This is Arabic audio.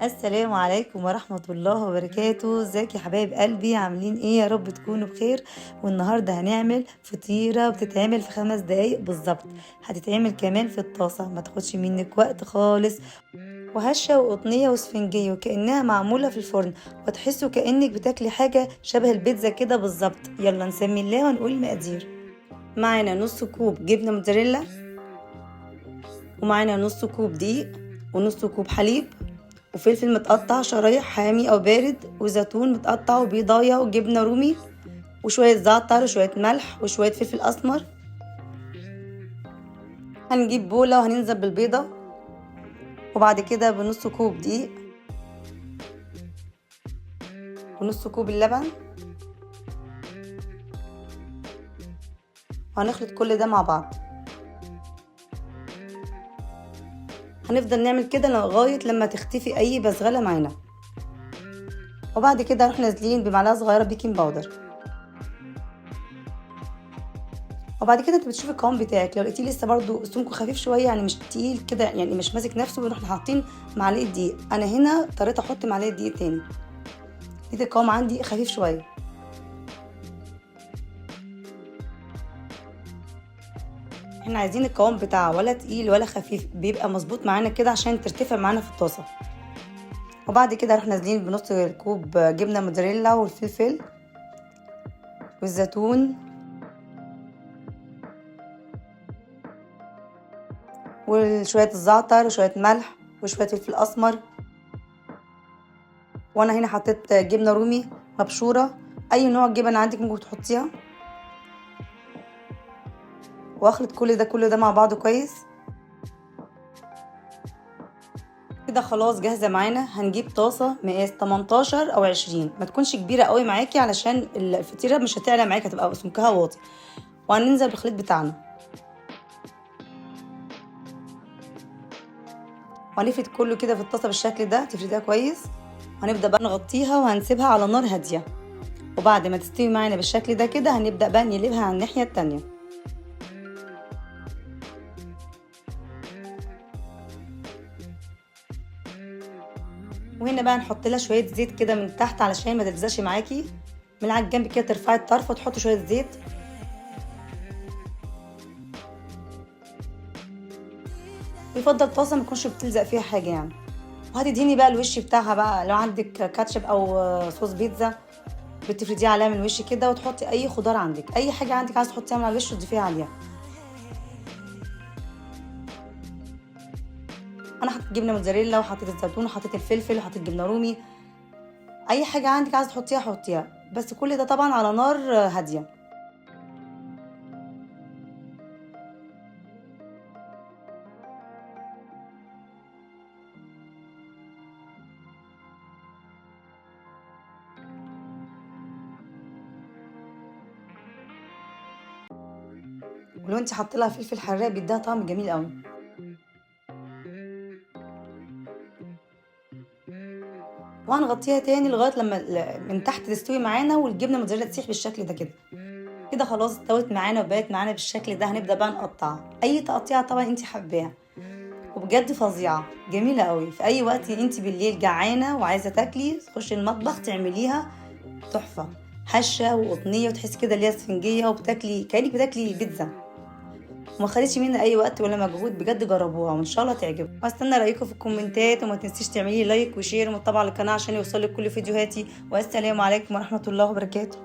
السلام عليكم ورحمة الله وبركاته. ازيك يا حبايب قلبي؟ عاملين ايه؟ يا رب تكونوا بخير. والنهاردة هنعمل فطيرة بتتعمل في 5 دقايق بالظبط. هتتعمل كمان في الطاسة، ما تاخدش منك وقت خالص، وهشة وقطنية وسفنجية وكأنها معمولة في الفرن، وتحسوا كأنك بتاكلي حاجة شبه البيتزا كده بالظبط. يلا نسمي الله ونقول المقادير. معانا نص كوب جبنة موتزاريلا، ومعانا نص كوب دقيق، ونص كوب حليب، وفلفل متقطع شرايح حامي او بارد، وزيتون متقطع، وبيضايه، وجبنه رومي، وشويه زعتر، وشويه ملح، وشويه فلفل اسمر. هنجيب بوله وهننزل بالبيضه، وبعد كده بنص كوب دقيق، ونص كوب اللبن، وهنخلط كل ده مع بعض. هنفضل نعمل كده لغايه لما تختفي اي بزغله معانا، وبعد كده نروح نازلين بمعلقه صغيره بيكنج باودر. وبعد كده انت بتشوف القوام بتاعك، لو لقيتيه لسه برضو سمكه خفيف شويه، يعني مش تقيل كده، يعني مش ماسك نفسه، بنروح حاطين معلقه دقيق. انا هنا اضطريت احط معلقه دقيق تاني، لقيت القوام عندي خفيف شويه. احنا عايزين القوام بتاعه ولا تقيل ولا خفيف، بيبقى مظبوط معانا كده عشان ترتفع معانا في الطاسه. وبعد كده نروح نازلين بنص كوب جبنه موتزاريلا، والفلفل، والزيتون، وشويه الزعتر، وشويه ملح، وشويه فلفل اسمر. وانا هنا حطيت جبنه رومي مبشوره، اي نوع جبن عندك ممكن تحطيها. واخلط كل ده مع بعضه كويس كده. خلاص جاهزه معانا. هنجيب طاسه مقاس 18 او 20، ما تكونش كبيره قوي معاكي علشان الفطيره مش هتعلى معاكي، هتبقى سمكها واطي. وهننزل بالخليط بتاعنا، وهنفرد كله كده في الطاسه بالشكل ده، تفرديها كويس. وهنبدا بقى نغطيها وهنسيبها على نار هاديه. وبعد ما تستوي معانا بالشكل ده كده، هنبدا بقى نقلبها على الناحيه التانية. وهنا بقى نحط لها شويه زيت كده من تحت علشان ما تلزقش معاكي. من على الجنب كده ترفعي الطرف وتحطي شويه زيت. يفضل طاسه ما تكونش بتلزق فيها حاجه يعني. وهتدهني بقى الوش بتاعها بقى، لو عندك كاتشب او صوص بيتزا بتفرديه عليها من الوش كده، وتحطي اي خضار عندك، اي حاجه عندك عايزه تحطيها من على الوش وتضيفيها عليها. انا حطيت جبنه موتزاريلا، وحطيت الزيتون، وحطيت الفلفل، وحطيت جبنه رومي. اي حاجه عندك عايزه تحطيها حطيها، بس كل ده طبعا على نار هاديه. ولو انت حاطه لها فلفل حراق بيديها طعم جميل قوي. وهنغطيها تاني لغايه لما من تحت تستوي معانا، والجبنه الموتزاريلا تسيح بالشكل ده كده. كده خلاص استوت معانا وبقت معانا بالشكل ده. هنبدا بقى نقطعها اي تقطيعه طبعا انت حباها، وبجد فظيعه جميله قوي. في اي وقت انت بالليل جعانه وعايزه تاكلي، تخشي المطبخ تعمليها تحفه، هشه وقطنيه، وتحسي كده اللي هي اسفنجيه، وبتاكلي كانك بتاكلي بيتزا. وما خدتش مني اي وقت ولا مجهود، بجد جربوها وان شاء الله تعجبكم. واستنى رايكم في الكومنتات، وما تنسيش تعملي لايك وشير ومتابعه للقناه عشان يوصلك كل فيديوهاتي. والسلام عليكم ورحمه الله وبركاته.